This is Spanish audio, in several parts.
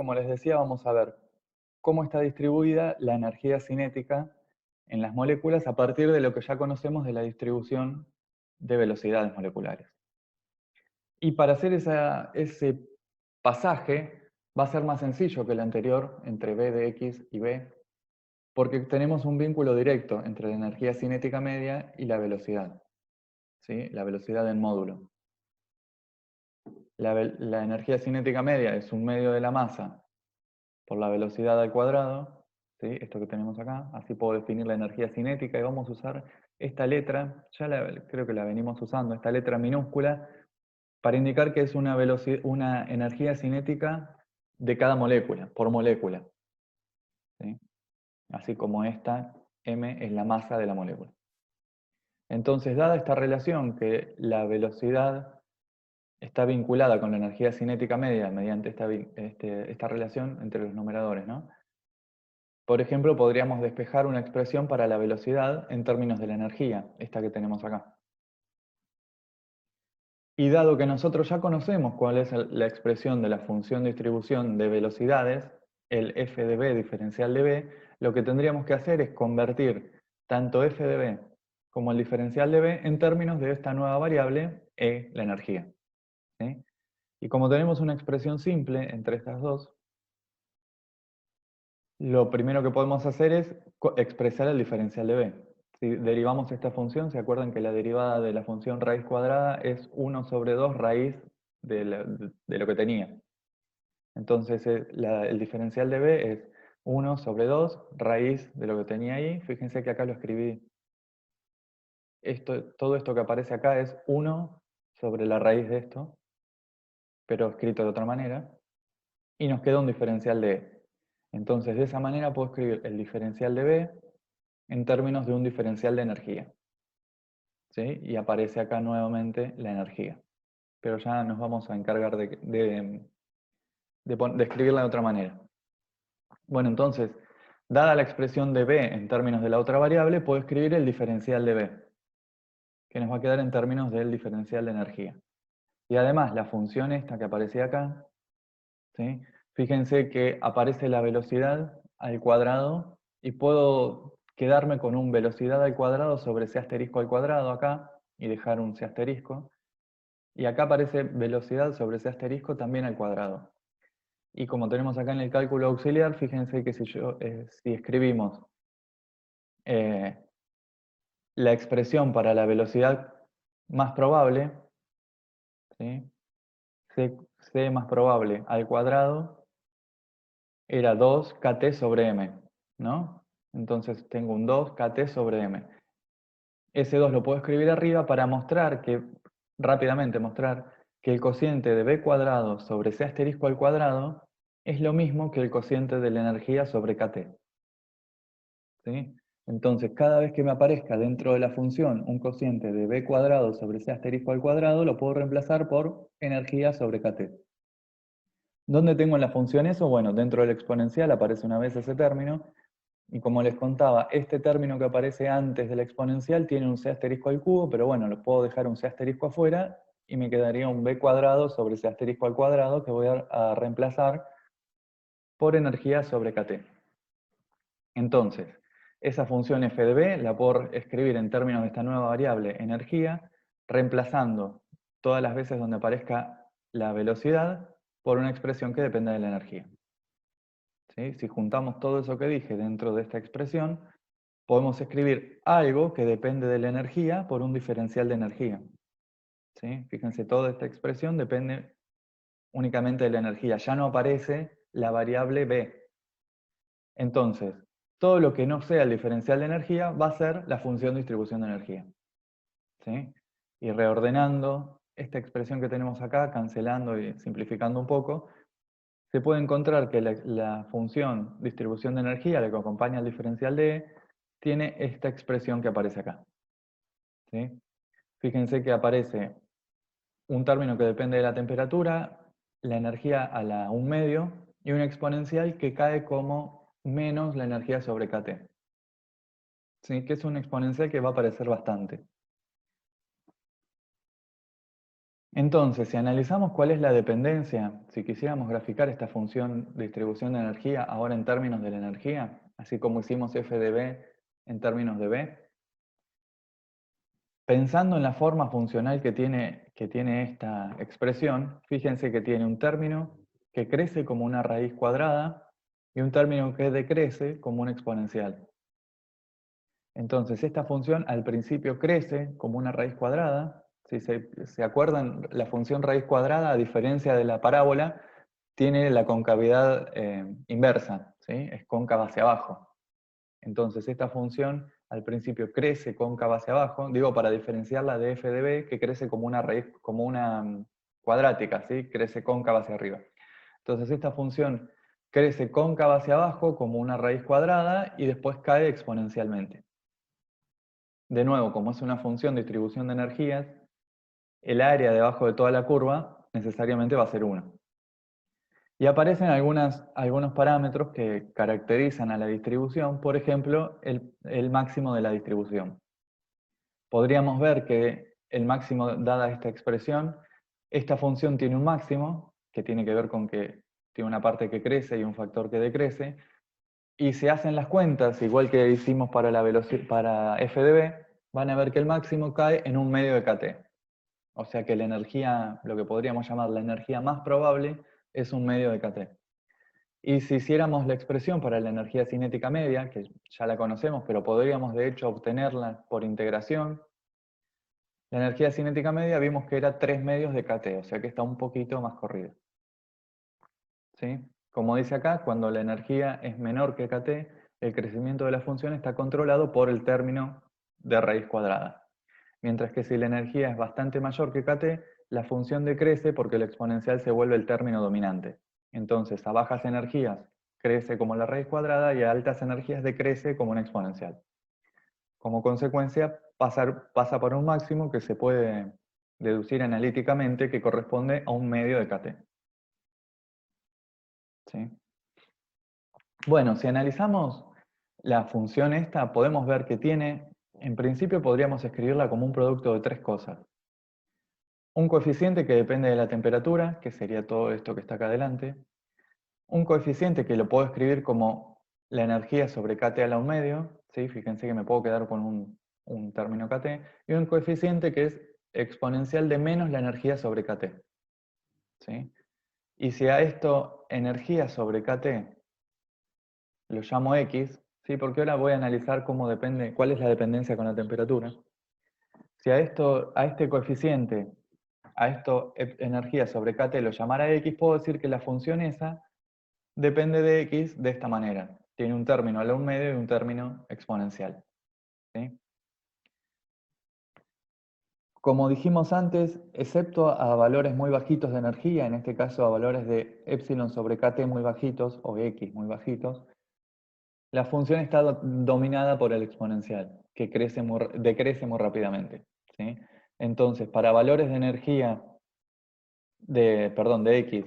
Como les decía, vamos a ver cómo está distribuida la energía cinética en las moléculas a partir de lo que ya conocemos de la distribución de velocidades moleculares. Y para hacer ese pasaje va a ser más sencillo que el anterior entre B de X y B, porque tenemos un vínculo directo entre la energía cinética media y la velocidad, ¿sí? La velocidad en módulo. La energía cinética media es un medio de la masa por la velocidad al cuadrado, ¿sí? Esto que tenemos acá, así puedo definir la energía cinética y vamos a usar esta letra, creo que la venimos usando, esta letra minúscula, para indicar que es una energía cinética de cada molécula, por molécula, ¿sí? Así como esta m es la masa de la molécula. Entonces, dada esta relación que la velocidad está vinculada con la energía cinética media mediante esta relación entre los numeradores, ¿no? Por ejemplo, podríamos despejar una expresión para la velocidad en términos de la energía, esta que tenemos acá. Y dado que nosotros ya conocemos cuál es la expresión de la función de distribución de velocidades, el f de b diferencial de b, lo que tendríamos que hacer es convertir tanto f de b como el diferencial de b en términos de esta nueva variable, e, la energía, ¿sí? Y como tenemos una expresión simple entre estas dos, lo primero que podemos hacer es expresar el diferencial de b. Si derivamos esta función, ¿se acuerdan que la derivada de la función raíz cuadrada es 1 sobre 2 raíz de lo que tenía? Entonces el diferencial de b es 1 sobre 2 raíz de lo que tenía ahí. Fíjense que acá lo escribí. Todo esto que aparece acá es 1 sobre la raíz de esto, pero escrito de otra manera. Y nos queda un diferencial de e. Entonces de esa manera puedo escribir el diferencial de b en términos de un diferencial de energía, ¿sí? Y aparece acá nuevamente la energía. Pero ya nos vamos a encargar de escribirla de otra manera. Bueno, entonces, dada la expresión de b en términos de la otra variable, puedo escribir el diferencial de b, que nos va a quedar en términos del diferencial de energía. Y además, la función esta que aparece acá, ¿sí? Fíjense que aparece la velocidad al cuadrado y puedo quedarme con un velocidad al cuadrado sobre c asterisco al cuadrado acá y dejar un c asterisco. Y acá aparece velocidad sobre c asterisco también al cuadrado. Y como tenemos acá en el cálculo auxiliar, fíjense que si escribimos eh, la expresión para la velocidad más probable, ¿sí? C más probable al cuadrado, era 2 kt sobre m, ¿no? Entonces tengo un 2 kt sobre m. Ese 2 lo puedo escribir arriba para rápidamente mostrar que el cociente de b cuadrado sobre c asterisco al cuadrado es lo mismo que el cociente de la energía sobre kt, ¿sí? Entonces, cada vez que me aparezca dentro de la función un cociente de b cuadrado sobre c asterisco al cuadrado, lo puedo reemplazar por energía sobre kt. ¿Dónde tengo en la función eso? Bueno, dentro del exponencial aparece una vez ese término, y como les contaba, este término que aparece antes del exponencial tiene un c asterisco al cubo, pero bueno, lo puedo dejar un c asterisco afuera, y me quedaría un b cuadrado sobre c asterisco al cuadrado, que voy a reemplazar por energía sobre kt. Entonces, esa función f de b la puedo escribir en términos de esta nueva variable energía, reemplazando todas las veces donde aparezca la velocidad por una expresión que dependa de la energía, ¿sí? Si juntamos todo eso que dije dentro de esta expresión, podemos escribir algo que depende de la energía por un diferencial de energía, ¿sí? Fíjense, toda esta expresión depende únicamente de la energía. Ya no aparece la variable b. Entonces, todo lo que no sea el diferencial de energía va a ser la función de distribución de energía, ¿sí? Y reordenando esta expresión que tenemos acá, cancelando y simplificando un poco, se puede encontrar que la función distribución de energía, la que acompaña al diferencial de E, tiene esta expresión que aparece acá, ¿sí? Fíjense que aparece un término que depende de la temperatura, la energía a la 1 medio, y una exponencial que cae como menos la energía sobre kT. ¿Sí? Que es una exponencial que va a aparecer bastante. Entonces, si analizamos cuál es la dependencia, si quisiéramos graficar esta función de distribución de energía ahora en términos de la energía, así como hicimos f de b en términos de b, pensando en la forma funcional que tiene esta expresión, fíjense que tiene un término que crece como una raíz cuadrada y un término que decrece como una exponencial. Entonces, esta función al principio crece como una raíz cuadrada. Si se acuerdan, la función raíz cuadrada, a diferencia de la parábola, tiene la concavidad inversa, ¿sí? Es cóncava hacia abajo. Entonces, esta función al principio crece cóncava hacia abajo, digo para diferenciarla de f de b, que crece como una raíz, como una cuadrática, ¿sí? Crece cóncava hacia arriba. Entonces, esta función crece cóncava hacia abajo como una raíz cuadrada y después cae exponencialmente. De nuevo, como es una función de distribución de energías, el área debajo de toda la curva necesariamente va a ser 1. Y aparecen algunos parámetros que caracterizan a la distribución, por ejemplo, el máximo de la distribución. Podríamos ver que el máximo, dada esta expresión, esta función tiene un máximo, que tiene que ver con que tiene una parte que crece y un factor que decrece, y si hacen las cuentas, igual que hicimos para, para f de b, van a ver que el máximo cae en un medio de kT. O sea que la energía, lo que podríamos llamar la energía más probable, es un medio de kT. Y si hiciéramos la expresión para la energía cinética media, que ya la conocemos, pero podríamos de hecho obtenerla por integración, la energía cinética media vimos que era 3 medios de kT, o sea que está un poquito más corrida. ¿Sí? Como dice acá, cuando la energía es menor que kT, el crecimiento de la función está controlado por el término de raíz cuadrada. Mientras que si la energía es bastante mayor que kT, la función decrece porque el exponencial se vuelve el término dominante. Entonces, a bajas energías crece como la raíz cuadrada y a altas energías decrece como una exponencial. Como consecuencia, pasa por un máximo que se puede deducir analíticamente que corresponde a un medio de kT. ¿Sí? Bueno, si analizamos la función esta, podemos ver que tiene, en principio podríamos escribirla como un producto de tres cosas. Un coeficiente que depende de la temperatura, que sería todo esto que está acá adelante. Un coeficiente que lo puedo escribir como la energía sobre kT a la 1 medio, ¿sí? Fíjense que me puedo quedar con un término kT. Y un coeficiente que es exponencial de menos la energía sobre kT. ¿Sí? Y si a esto energía sobre kT lo llamo X, ¿sí? Porque ahora voy a analizar cómo depende, cuál es la dependencia con la temperatura. Si a este coeficiente, a esto energía sobre kT lo llamara X, puedo decir que la función esa depende de X de esta manera. Tiene un término a la 1 medio y un término exponencial. ¿Sí? Como dijimos antes, excepto a valores muy bajitos de energía, en este caso a valores de epsilon sobre kT muy bajitos o X muy bajitos, la función está dominada por el exponencial, que decrece muy rápidamente. ¿Sí? Entonces, para valores de energía de X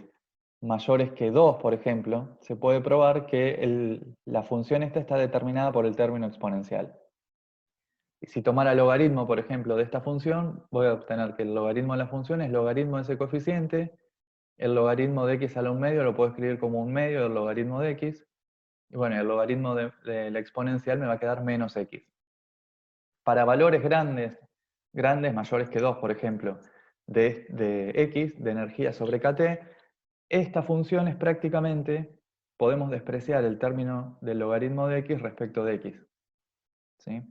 mayores que 2, por ejemplo, se puede probar que la función esta está determinada por el término exponencial. Y si tomara el logaritmo, por ejemplo, de esta función, voy a obtener que el logaritmo de la función es logaritmo de ese coeficiente, el logaritmo de x a la 1 medio lo puedo escribir como un medio del logaritmo de x, y bueno, el logaritmo de la exponencial me va a quedar menos x. Para valores grandes, mayores que 2, por ejemplo, de x, de energía sobre kT, esta función es prácticamente, podemos despreciar el término del logaritmo de x respecto de x. ¿Sí?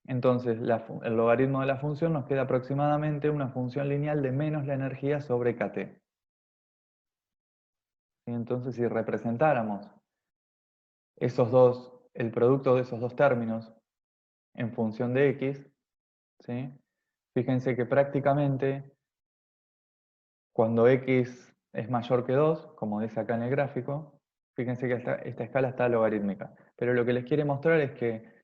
Entonces, el logaritmo de la función nos queda aproximadamente una función lineal de menos la energía sobre kT. ¿Sí? Entonces, si representáramos el producto de esos dos términos en función de x, ¿sí? Fíjense que prácticamente cuando x es mayor que 2, como dice acá en el gráfico, fíjense que esta escala está logarítmica. Pero lo que les quiere mostrar es que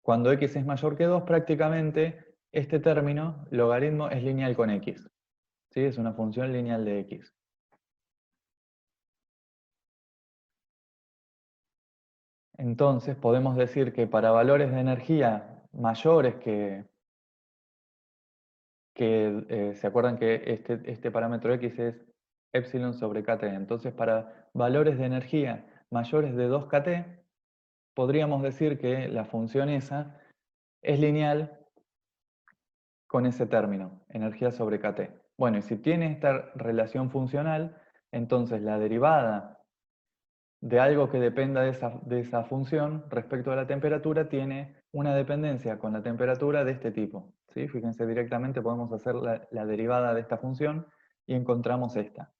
cuando x es mayor que 2, prácticamente este término, logaritmo, es lineal con x. ¿Sí? Es una función lineal de x. Entonces podemos decir que para valores de energía mayores que se acuerdan que este parámetro X es epsilon sobre kT. Entonces, para valores de energía mayores de 2 kT, podríamos decir que la función esa es lineal con ese término, energía sobre kT. Bueno, y si tiene esta relación funcional, entonces la derivada de algo que dependa de esa función respecto a la temperatura tiene una dependencia con la temperatura de este tipo. ¿Sí? Fíjense, directamente podemos hacer la derivada de esta función y encontramos esta.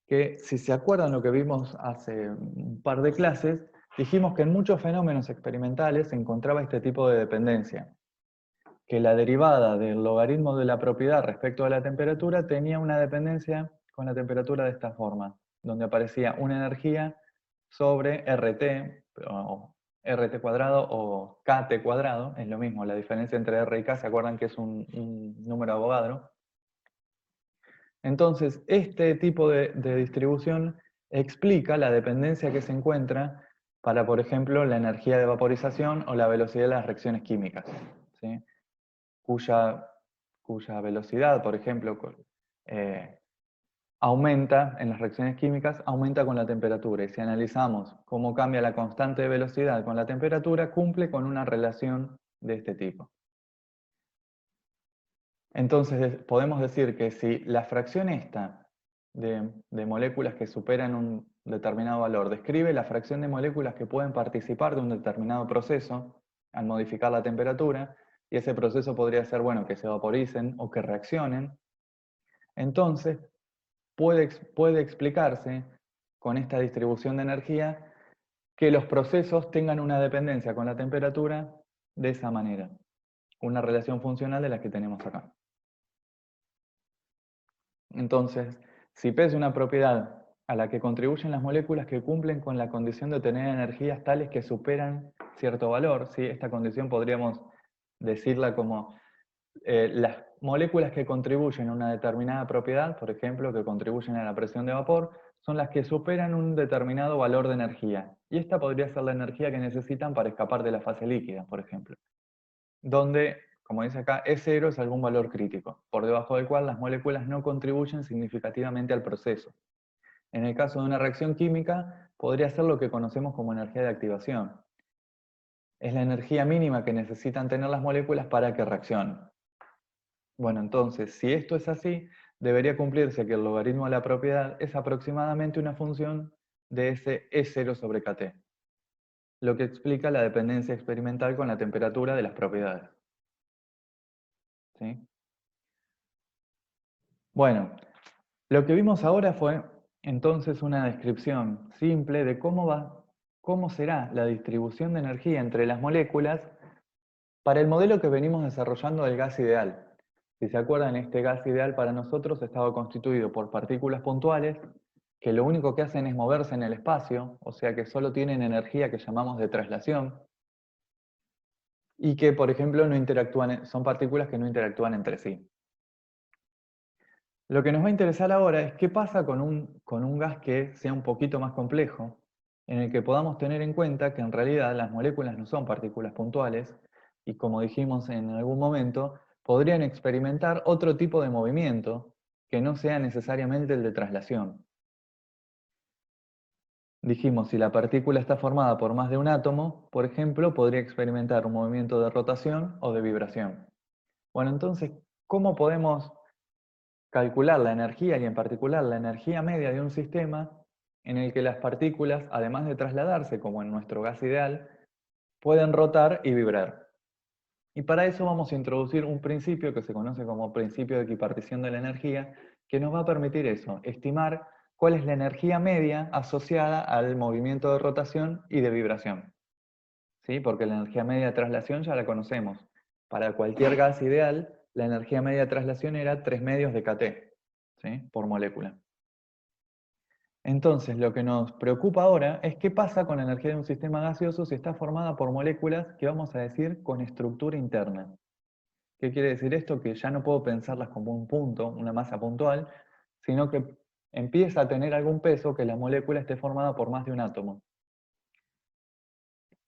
Que si se acuerdan lo que vimos hace un par de clases, dijimos que en muchos fenómenos experimentales se encontraba este tipo de dependencia. Que la derivada del logaritmo de la propiedad respecto a la temperatura tenía una dependencia con la temperatura de esta forma, donde aparecía una energía sobre RT, o RT cuadrado o KT cuadrado, es lo mismo, la diferencia entre R y K, ¿se acuerdan que es un número de Avogadro? Entonces, este tipo de distribución explica la dependencia que se encuentra para, por ejemplo, la energía de vaporización o la velocidad de las reacciones químicas, ¿sí? cuya velocidad, por ejemplo, aumenta en las reacciones químicas, aumenta con la temperatura. Y si analizamos cómo cambia la constante de velocidad con la temperatura, cumple con una relación de este tipo. Entonces, podemos decir que si la fracción esta de moléculas que superan un determinado valor describe la fracción de moléculas que pueden participar de un determinado proceso al modificar la temperatura, y ese proceso podría ser, bueno, que se vaporicen o que reaccionen, entonces puede explicarse con esta distribución de energía que los procesos tengan una dependencia con la temperatura de esa manera, una relación funcional de la que tenemos acá. Entonces, si P es una propiedad a la que contribuyen las moléculas que cumplen con la condición de tener energías tales que superan cierto valor, ¿sí? Esta condición podríamos decirla como las moléculas que contribuyen a una determinada propiedad, por ejemplo, que contribuyen a la presión de vapor, son las que superan un determinado valor de energía. Y esta podría ser la energía que necesitan para escapar de la fase líquida, por ejemplo. Donde, como dice acá, E0 es algún valor crítico, por debajo del cual las moléculas no contribuyen significativamente al proceso. En el caso de una reacción química, podría ser lo que conocemos como energía de activación. Es la energía mínima que necesitan tener las moléculas para que reaccionen. Bueno, entonces, si esto es así, debería cumplirse que el logaritmo de la propiedad es aproximadamente una función de ese E0 sobre kT, lo que explica la dependencia experimental con la temperatura de las propiedades. ¿Sí? Bueno, lo que vimos ahora fue entonces una descripción simple de cómo será la distribución de energía entre las moléculas para el modelo que venimos desarrollando del gas ideal. Si se acuerdan, este gas ideal para nosotros estaba constituido por partículas puntuales que lo único que hacen es moverse en el espacio, o sea que solo tienen energía que llamamos de traslación, y que, por ejemplo, no interactúan, son partículas que no interactúan entre sí. Lo que nos va a interesar ahora es qué pasa con un gas que sea un poquito más complejo, en el que podamos tener en cuenta que en realidad las moléculas no son partículas puntuales, y como dijimos en algún momento, podrían experimentar otro tipo de movimiento que no sea necesariamente el de traslación. Dijimos, si la partícula está formada por más de un átomo, por ejemplo, podría experimentar un movimiento de rotación o de vibración. Bueno, entonces, ¿cómo podemos calcular la energía y en particular la energía media de un sistema en el que las partículas, además de trasladarse, como en nuestro gas ideal, pueden rotar y vibrar? Y para eso vamos a introducir un principio que se conoce como principio de equipartición de la energía, que nos va a permitir eso, estimar cuál es la energía media asociada al movimiento de rotación y de vibración. ¿Sí? Porque la energía media de traslación ya la conocemos. Para cualquier gas ideal, la energía media de traslación era 3 medios de kT, ¿sí? Por molécula. Entonces, lo que nos preocupa ahora es qué pasa con la energía de un sistema gaseoso si está formada por moléculas que vamos a decir con estructura interna. ¿Qué quiere decir esto? Que ya no puedo pensarlas como un punto, una masa puntual, sino que empieza a tener algún peso que la molécula esté formada por más de un átomo.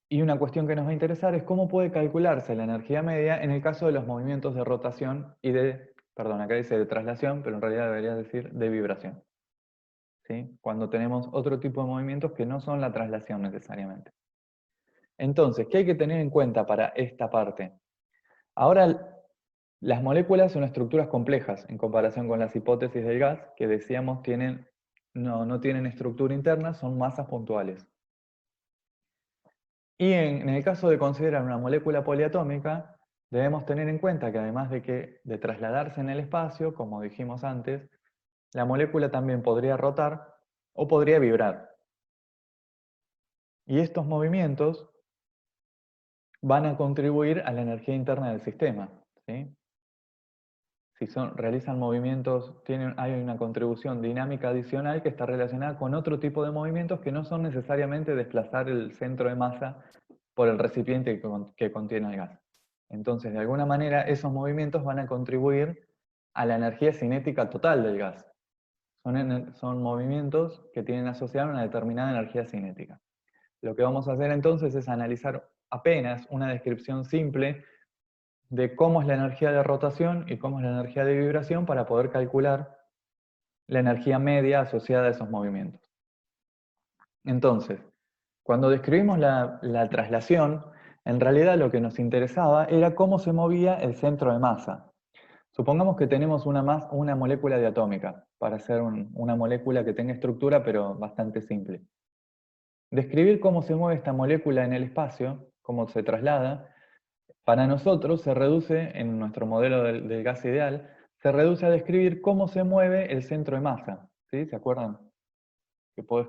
Y una cuestión que nos va a interesar es cómo puede calcularse la energía media en el caso de los movimientos de rotación y perdón, acá dice de traslación, pero en realidad debería decir de vibración. ¿Sí? Cuando tenemos otro tipo de movimientos que no son la traslación necesariamente. Entonces, ¿qué hay que tener en cuenta para esta parte? Ahora, las moléculas son estructuras complejas en comparación con las hipótesis del gas, que decíamos no tienen estructura interna, son masas puntuales. Y en el caso de considerar una molécula poliatómica, debemos tener en cuenta que además de trasladarse en el espacio, como dijimos antes, la molécula también podría rotar o podría vibrar. Y estos movimientos van a contribuir a la energía interna del sistema. ¿Sí? Si realizan movimientos, hay una contribución dinámica adicional que está relacionada con otro tipo de movimientos que no son necesariamente desplazar el centro de masa por el recipiente que contiene el gas. Entonces, de alguna manera, esos movimientos van a contribuir a la energía cinética total del gas. Son movimientos que tienen asociada una determinada energía cinética. Lo que vamos a hacer entonces es analizar apenas una descripción simple de cómo es la energía de rotación y cómo es la energía de vibración para poder calcular la energía media asociada a esos movimientos. Entonces, cuando describimos la traslación, en realidad lo que nos interesaba era cómo se movía el centro de masa. Supongamos que tenemos una molécula diatómica, para hacer una molécula que tenga estructura pero bastante simple. Describir cómo se mueve esta molécula en el espacio, cómo se traslada, para nosotros se reduce, en nuestro modelo del gas ideal, se reduce a describir cómo se mueve el centro de masa. ¿Sí? ¿Se acuerdan? Que puedo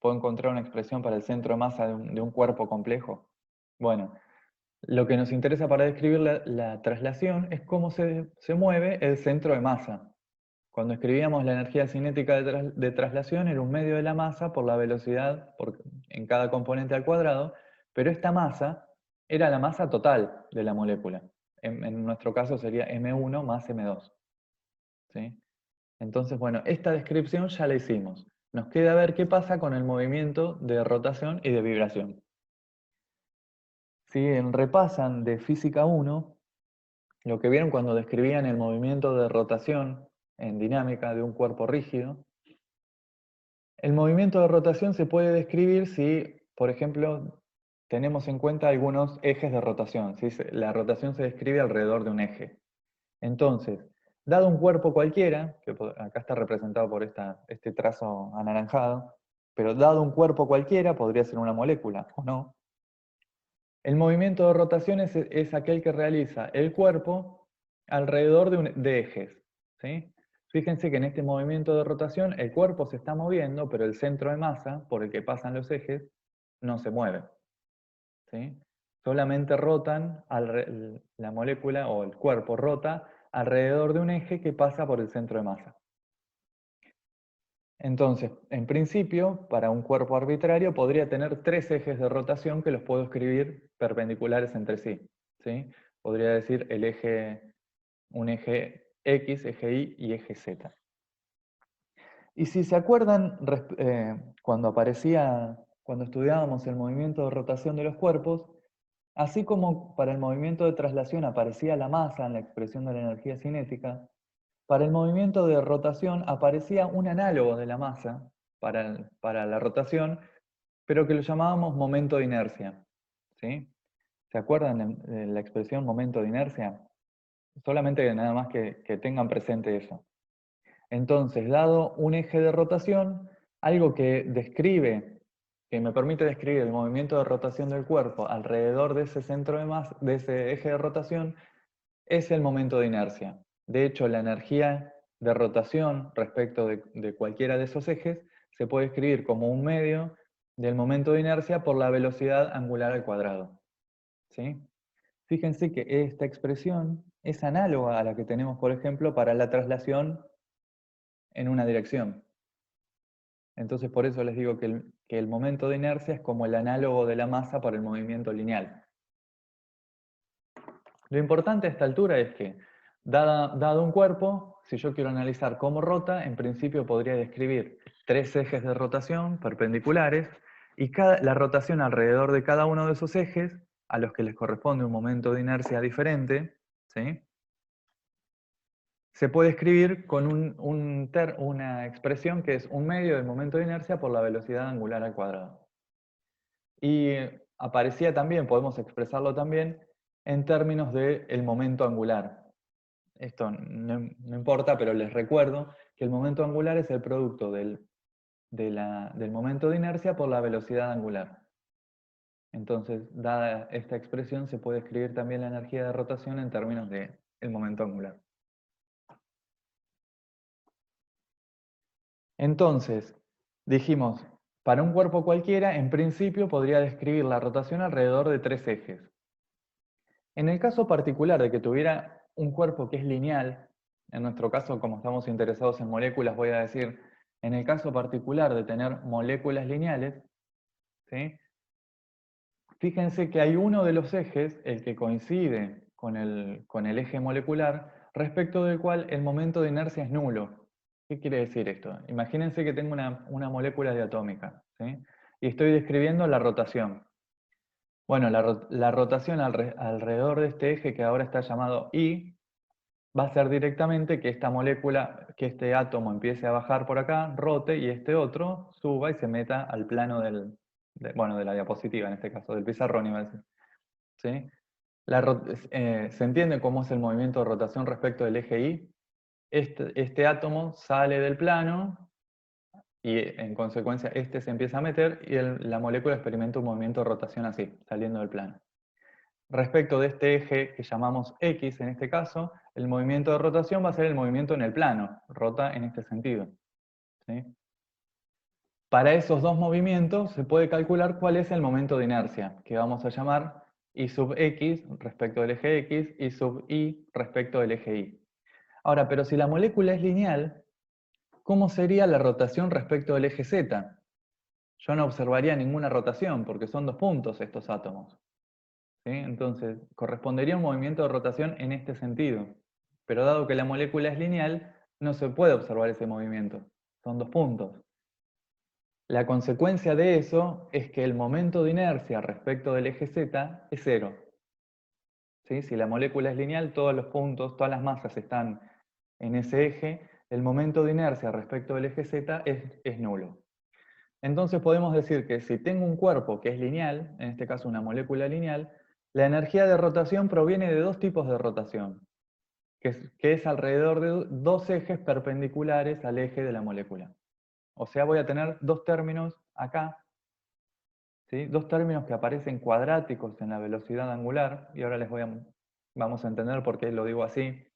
encontrar una expresión para el centro de masa de un cuerpo complejo. Bueno, lo que nos interesa para describir la traslación es cómo se mueve el centro de masa. Cuando escribíamos la energía cinética de traslación era un medio de la masa por la velocidad en cada componente al cuadrado, pero esta masa era la masa total de la molécula. En nuestro caso sería M1 más M2. ¿Sí? Entonces, bueno, esta descripción ya la hicimos. Nos queda ver qué pasa con el movimiento de rotación y de vibración. Si repasan de Física 1, lo que vieron cuando describían el movimiento de rotación en dinámica de un cuerpo rígido, el movimiento de rotación se puede describir si, por ejemplo, tenemos en cuenta algunos ejes de rotación. ¿Sí? La rotación se describe alrededor de un eje. Entonces, dado un cuerpo cualquiera, que acá está representado por este trazo anaranjado, pero dado un cuerpo cualquiera, podría ser una molécula o no, el movimiento de rotación es aquel que realiza el cuerpo alrededor de ejes. ¿Sí? Fíjense que en este movimiento de rotación el cuerpo se está moviendo, pero el centro de masa por el que pasan los ejes no se mueve. ¿Sí? Solamente rotan, la molécula o el cuerpo rota alrededor de un eje que pasa por el centro de masa. Entonces, en principio, para un cuerpo arbitrario podría tener 3 ejes de rotación que los puedo escribir perpendiculares entre sí. ¿Sí? Podría decir un eje X, eje Y y eje Z. Y si se acuerdan, cuando estudiábamos el movimiento de rotación de los cuerpos, así como para el movimiento de traslación aparecía la masa en la expresión de la energía cinética, para el movimiento de rotación aparecía un análogo de la masa para la rotación, pero que lo llamábamos momento de inercia. ¿Sí? ¿Se acuerdan de la expresión momento de inercia? Solamente nada más que tengan presente eso. Entonces, dado un eje de rotación, algo que me permite describir el movimiento de rotación del cuerpo alrededor de ese centro de masa, de ese eje de rotación, es el momento de inercia. De hecho, la energía de rotación respecto de cualquiera de esos ejes se puede escribir como un medio del momento de inercia por la velocidad angular al cuadrado. ¿Sí? Fíjense que esta expresión es análoga a la que tenemos, por ejemplo, para la traslación en una dirección. Entonces, por eso les digo que el momento de inercia es como el análogo de la masa para el movimiento lineal. Lo importante a esta altura es que, dado un cuerpo, si yo quiero analizar cómo rota, en principio podría describir 3 ejes de rotación perpendiculares Y la rotación alrededor de cada uno de esos ejes, a los que les corresponde un momento de inercia diferente, ¿sí?, se puede escribir con una expresión que es un medio del momento de inercia por la velocidad angular al cuadrado. Y aparecía también, podemos expresarlo también, en términos del momento angular. Esto no importa, pero les recuerdo que el momento angular es el producto del momento de inercia por la velocidad angular. Entonces, dada esta expresión, se puede escribir también la energía de rotación en términos del momento angular. Entonces, dijimos, para un cuerpo cualquiera, en principio podría describir la rotación alrededor de 3 ejes. En el caso particular de que tuviera un cuerpo que es lineal, en nuestro caso, como estamos interesados en moléculas, voy a decir, en el caso particular de tener moléculas lineales, ¿sí?, fíjense que hay uno de los ejes, el que coincide con el eje molecular, respecto del cual el momento de inercia es nulo. ¿Qué quiere decir esto? Imagínense que tengo una molécula diatómica, ¿sí?, y estoy describiendo la rotación. Bueno, la rotación alrededor de este eje, que ahora está llamado I, va a ser directamente que esta molécula, que este átomo empiece a bajar por acá, rote, y este otro suba y se meta al plano de la diapositiva, en este caso, del pizarrón, iba a decir. ¿Sí? ¿Se entiende cómo es el movimiento de rotación respecto del eje I? Este átomo sale del plano y en consecuencia este se empieza a meter y la molécula experimenta un movimiento de rotación así, saliendo del plano. Respecto de este eje que llamamos X en este caso, el movimiento de rotación va a ser el movimiento en el plano, rota en este sentido, ¿sí? Para esos dos movimientos se puede calcular cuál es el momento de inercia, que vamos a llamar I sub X respecto del eje X y sub Y respecto del eje Y. Ahora, pero si la molécula es lineal, ¿cómo sería la rotación respecto del eje Z? Yo no observaría ninguna rotación porque son dos puntos estos átomos. ¿Sí? Entonces, correspondería un movimiento de rotación en este sentido. Pero dado que la molécula es lineal, no se puede observar ese movimiento. Son dos puntos. La consecuencia de eso es que el momento de inercia respecto del eje Z es cero. ¿Sí? Si la molécula es lineal, todos los puntos, todas las masas están en ese eje, el momento de inercia respecto del eje Z es nulo. Entonces podemos decir que si tengo un cuerpo que es lineal, en este caso una molécula lineal, la energía de rotación proviene de dos tipos de rotación, que es alrededor de dos ejes perpendiculares al eje de la molécula. O sea, voy a tener dos términos acá, ¿sí?, dos términos que aparecen cuadráticos en la velocidad angular, y ahora vamos a entender por qué lo digo así,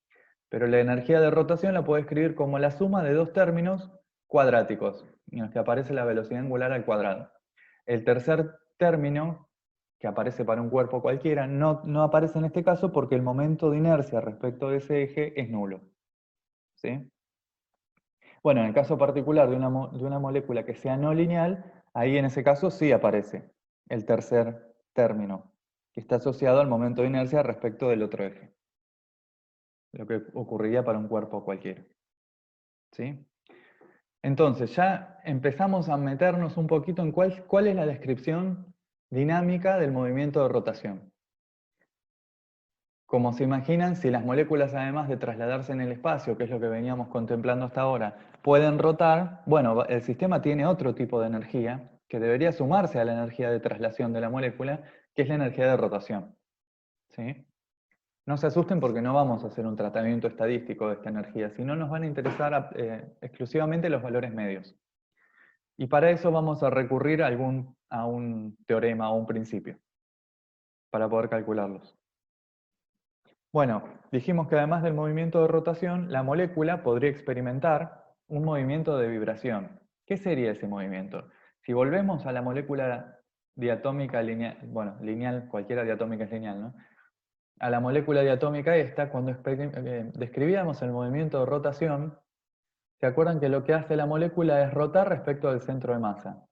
pero la energía de rotación la puedo escribir como la suma de dos términos cuadráticos, en los que aparece la velocidad angular al cuadrado. El tercer término, que aparece para un cuerpo cualquiera, no aparece en este caso porque el momento de inercia respecto de ese eje es nulo. ¿Sí? Bueno, en el caso particular de una molécula que sea no lineal, ahí en ese caso sí aparece el tercer término, que está asociado al momento de inercia respecto del otro eje. Lo que ocurriría para un cuerpo cualquiera. ¿Sí? Entonces, ya empezamos a meternos un poquito en cuál es la descripción dinámica del movimiento de rotación. Como se imaginan, si las moléculas, además de trasladarse en el espacio, que es lo que veníamos contemplando hasta ahora, pueden rotar, bueno, el sistema tiene otro tipo de energía que debería sumarse a la energía de traslación de la molécula, que es la energía de rotación. ¿Sí? No se asusten porque no vamos a hacer un tratamiento estadístico de esta energía, sino nos van a interesar exclusivamente los valores medios. Y para eso vamos a recurrir a un teorema o un principio, para poder calcularlos. Bueno, dijimos que además del movimiento de rotación, la molécula podría experimentar un movimiento de vibración. ¿Qué sería ese movimiento? Si volvemos a la molécula diatómica lineal, bueno, lineal, cualquiera diatómica es lineal, ¿no? A la molécula diatómica esta, cuando describíamos el movimiento de rotación, ¿se acuerdan que lo que hace la molécula es rotar respecto del centro de masa?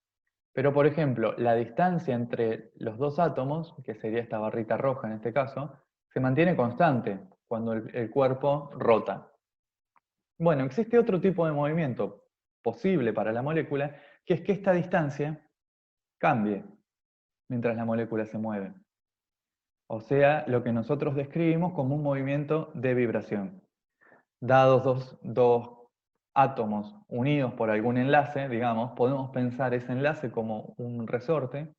Pero, por ejemplo, la distancia entre los dos átomos, que sería esta barrita roja en este caso, se mantiene constante cuando el cuerpo rota. Bueno, existe otro tipo de movimiento posible para la molécula, que es que esta distancia cambie mientras la molécula se mueve. O sea, lo que nosotros describimos como un movimiento de vibración. Dados dos átomos unidos por algún enlace, digamos, podemos pensar ese enlace como un resorte,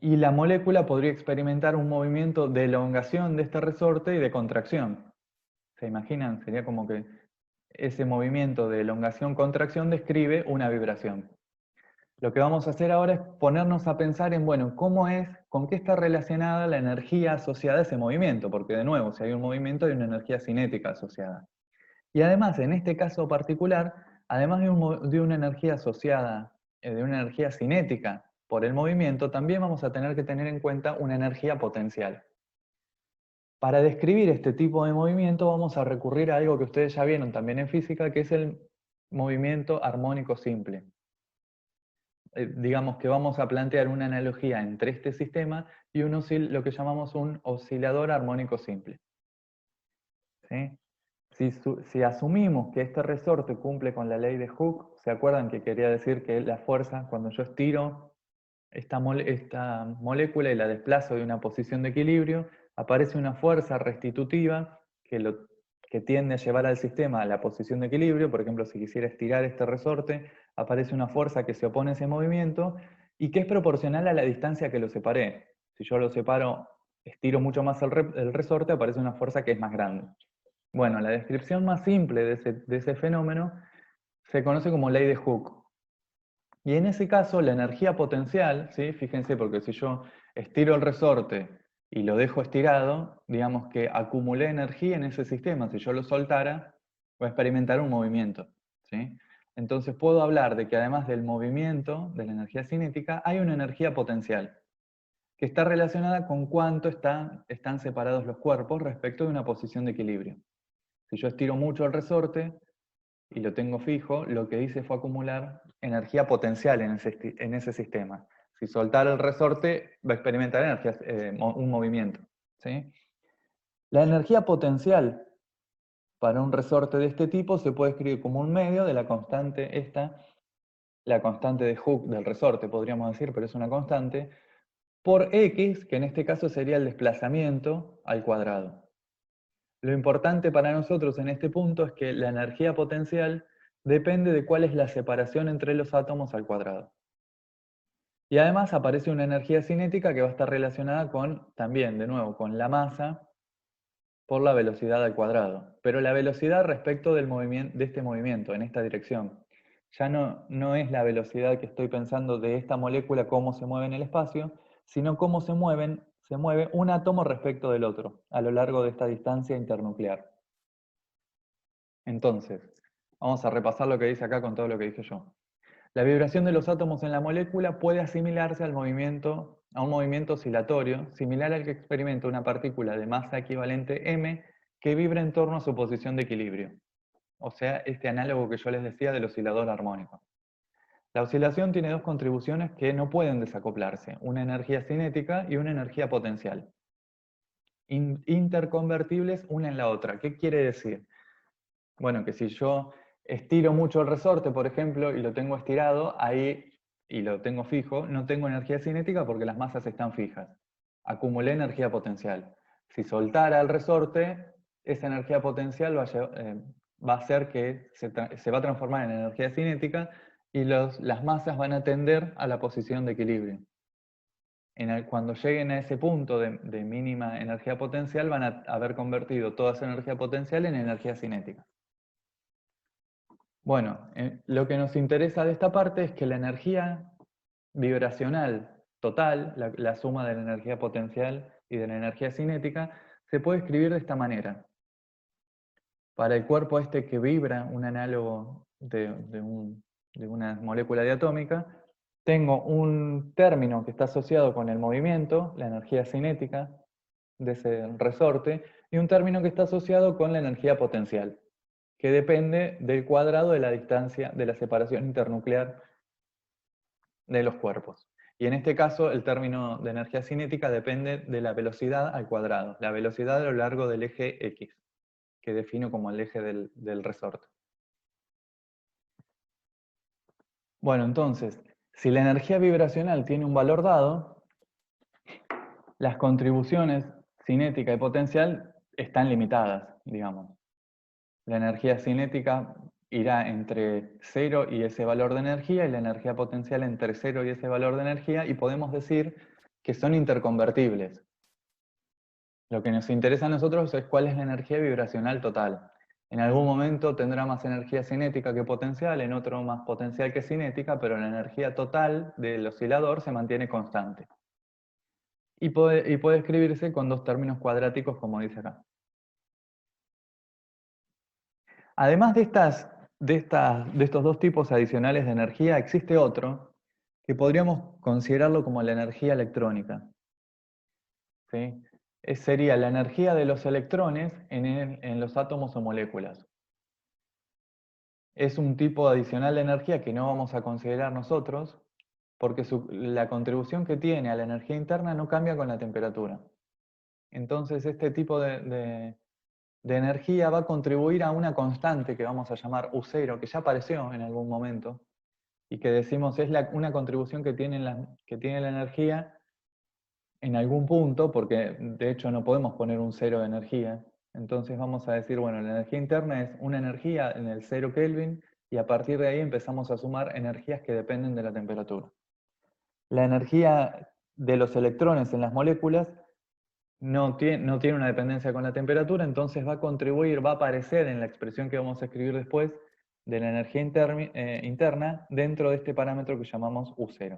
y la molécula podría experimentar un movimiento de elongación de este resorte y de contracción. ¿Se imaginan? Sería como que ese movimiento de elongación-contracción describe una vibración. Lo que vamos a hacer ahora es ponernos a pensar en, bueno, con qué está relacionada la energía asociada a ese movimiento, porque de nuevo, si hay un movimiento hay una energía cinética asociada. Y además, en este caso particular, además de una energía asociada, de una energía cinética por el movimiento, también vamos a tener que tener en cuenta una energía potencial. Para describir este tipo de movimiento vamos a recurrir a algo que ustedes ya vieron también en física, que es el movimiento armónico simple. Digamos que vamos a plantear una analogía entre este sistema y lo que llamamos un oscilador armónico simple. ¿Sí? Si asumimos que este resorte cumple con la ley de Hooke, ¿se acuerdan que quería decir que la fuerza, cuando yo estiro esta molécula y la desplazo de una posición de equilibrio, aparece una fuerza restitutiva que tiende a llevar al sistema a la posición de equilibrio? Por ejemplo, si quisiera estirar este resorte, aparece una fuerza que se opone a ese movimiento y que es proporcional a la distancia que lo separé. Si yo lo separo, estiro mucho más el resorte, aparece una fuerza que es más grande. Bueno, la descripción más simple de ese fenómeno se conoce como ley de Hooke. Y en ese caso, la energía potencial, ¿sí? Fíjense, porque si yo estiro el resorte y lo dejo estirado, digamos que acumulé energía en ese sistema. Si yo lo soltara, voy a experimentar un movimiento, ¿sí? Entonces puedo hablar de que además del movimiento, de la energía cinética, hay una energía potencial, que está relacionada con cuánto están separados los cuerpos respecto de una posición de equilibrio. Si yo estiro mucho el resorte y lo tengo fijo, lo que hice fue acumular energía potencial en ese sistema. Si soltara el resorte, va a experimentar un movimiento. ¿Sí? La energía potencial para un resorte de este tipo se puede escribir como un medio de la constante la constante de Hooke del resorte, podríamos decir, pero es una constante, por X, que en este caso sería el desplazamiento al cuadrado. Lo importante para nosotros en este punto es que la energía potencial depende de cuál es la separación entre los átomos al cuadrado. Y además aparece una energía cinética que va a estar relacionada también, de nuevo, con la masa por la velocidad al cuadrado. Pero la velocidad respecto de este movimiento, en esta dirección. Ya no es la velocidad que estoy pensando de esta molécula, cómo se mueve en el espacio, sino cómo se mueve un átomo respecto del otro, a lo largo de esta distancia internuclear. Entonces, vamos a repasar lo que dice acá con todo lo que dije yo. La vibración de los átomos en la molécula puede asimilarse a un movimiento oscilatorio, similar al que experimenta una partícula de masa equivalente m que vibra en torno a su posición de equilibrio. O sea, este análogo que yo les decía del oscilador armónico. La oscilación tiene dos contribuciones que no pueden desacoplarse, una energía cinética y una energía potencial. Interconvertibles una en la otra. ¿Qué quiere decir? Bueno, que si yo estiro mucho el resorte, por ejemplo, y lo tengo estirado, ahí, y lo tengo fijo, no tengo energía cinética porque las masas están fijas. Acumulé energía potencial. Si soltara el resorte, esa energía potencial va a hacer que se va a transformar en energía cinética y las masas van a tender a la posición de equilibrio. Cuando lleguen a ese punto de mínima energía potencial, van a haber convertido toda esa energía potencial en energía cinética. Bueno, lo que nos interesa de esta parte es que la energía vibracional total, la suma de la energía potencial y de la energía cinética, se puede escribir de esta manera. Para el cuerpo este que vibra, un análogo de una molécula diatómica, tengo un término que está asociado con el movimiento, la energía cinética de ese resorte, y un término que está asociado con la energía potencial, que depende del cuadrado de la distancia de la separación internuclear de los cuerpos. Y en este caso, el término de energía cinética depende de la velocidad al cuadrado, la velocidad a lo largo del eje X, que defino como el eje del resorte. Bueno, entonces, Si la energía vibracional tiene un valor dado, las contribuciones cinética y potencial están limitadas, digamos. La energía cinética irá entre 0 y ese valor de energía, y la energía potencial entre 0 y ese valor de energía, y podemos decir que son interconvertibles. Lo que nos interesa a nosotros es cuál es la energía vibracional total. En algún momento tendrá más energía cinética que potencial, en otro más potencial que cinética, pero la energía total del oscilador se mantiene constante. Y puede escribirse con dos términos cuadráticos, como dice acá. Además de estos dos tipos adicionales de energía, existe otro que podríamos considerarlo como la energía electrónica. ¿Sí? Sería la energía de los electrones en los átomos o moléculas. Es un tipo adicional de energía que no vamos a considerar nosotros, porque la contribución que tiene a la energía interna no cambia con la temperatura. Entonces este tipo de energía va a contribuir a una constante que vamos a llamar U0, que ya apareció en algún momento, y que decimos es una contribución que tiene la energía en algún punto, porque de hecho no podemos poner un cero de energía. Entonces vamos a decir, bueno, la energía interna es una energía en el 0 Kelvin, y a partir de ahí empezamos a sumar energías que dependen de la temperatura. La energía de los electrones en las moléculas no tiene una dependencia con la temperatura, entonces va a aparecer en la expresión que vamos a escribir después de la energía interna dentro de este parámetro que llamamos U0.